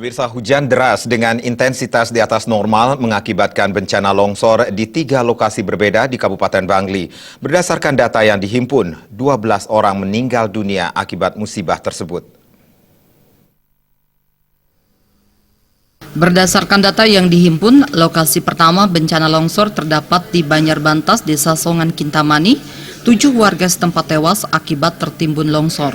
Pemirsa, hujan deras dengan intensitas di atas normal mengakibatkan bencana longsor di 3 lokasi berbeda di Kabupaten Bangli. Berdasarkan data yang dihimpun, 12 orang meninggal dunia akibat musibah tersebut. Berdasarkan data yang dihimpun, lokasi pertama bencana longsor terdapat di Banjarbantas, Desa Songan Kintamani. 7 warga setempat tewas akibat tertimbun longsor.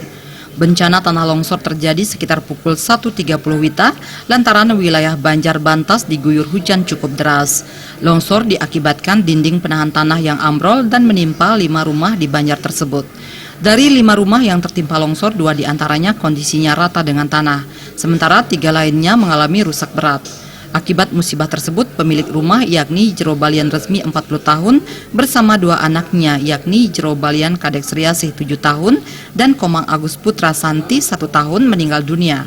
Bencana tanah longsor terjadi sekitar pukul 1.30 WITA lantaran wilayah Banjarbantas diguyur hujan cukup deras. Longsor diakibatkan dinding penahan tanah yang ambrol dan menimpa 5 rumah di Banjar tersebut. Dari 5 rumah yang tertimpa longsor, 2 diantaranya kondisinya rata dengan tanah, sementara 3 lainnya mengalami rusak berat. Akibat musibah tersebut, pemilik rumah yakni Jero Balian Resmi 40 tahun bersama 2 anaknya yakni Jero Balian Kadek Sriasih 7 tahun dan Komang Agus Putra Santi 1 tahun meninggal dunia.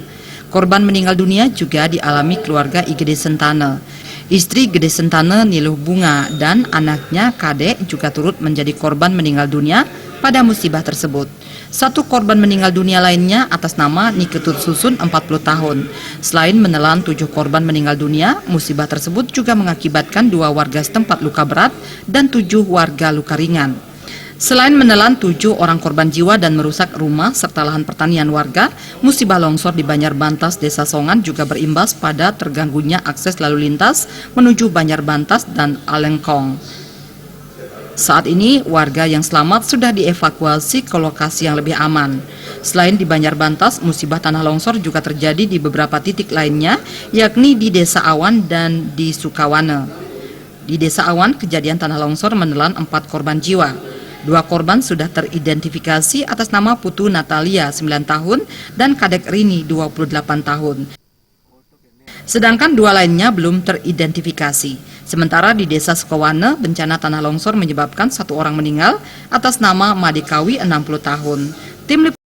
Korban meninggal dunia juga dialami keluarga IGD Sentane. Istri Gede Sentane Niluh Bunga dan anaknya Kadek juga turut menjadi korban meninggal dunia pada musibah tersebut. 1 korban meninggal dunia lainnya atas nama Niketut Susun 40 tahun. Selain menelan 7 korban meninggal dunia, musibah tersebut juga mengakibatkan 2 warga setempat luka berat dan 7 warga luka ringan. Selain menelan 7 orang korban jiwa dan merusak rumah serta lahan pertanian warga, musibah longsor di Banjarbantas, Desa Songan juga berimbas pada terganggunya akses lalu lintas menuju Banjarbantas dan Alengkong. Saat ini, warga yang selamat sudah dievakuasi ke lokasi yang lebih aman. Selain di Banjarbantas, musibah tanah longsor juga terjadi di beberapa titik lainnya, yakni di Desa Awan dan di Sukawana. Di Desa Awan, kejadian tanah longsor menelan 4 korban jiwa. 2 korban sudah teridentifikasi atas nama Putu Natalia 9 tahun dan Kadek Rini 28 tahun. Sedangkan 2 lainnya belum teridentifikasi. Sementara di Desa Sukawana, bencana tanah longsor menyebabkan 1 orang meninggal atas nama Madikawi 60 tahun. Tim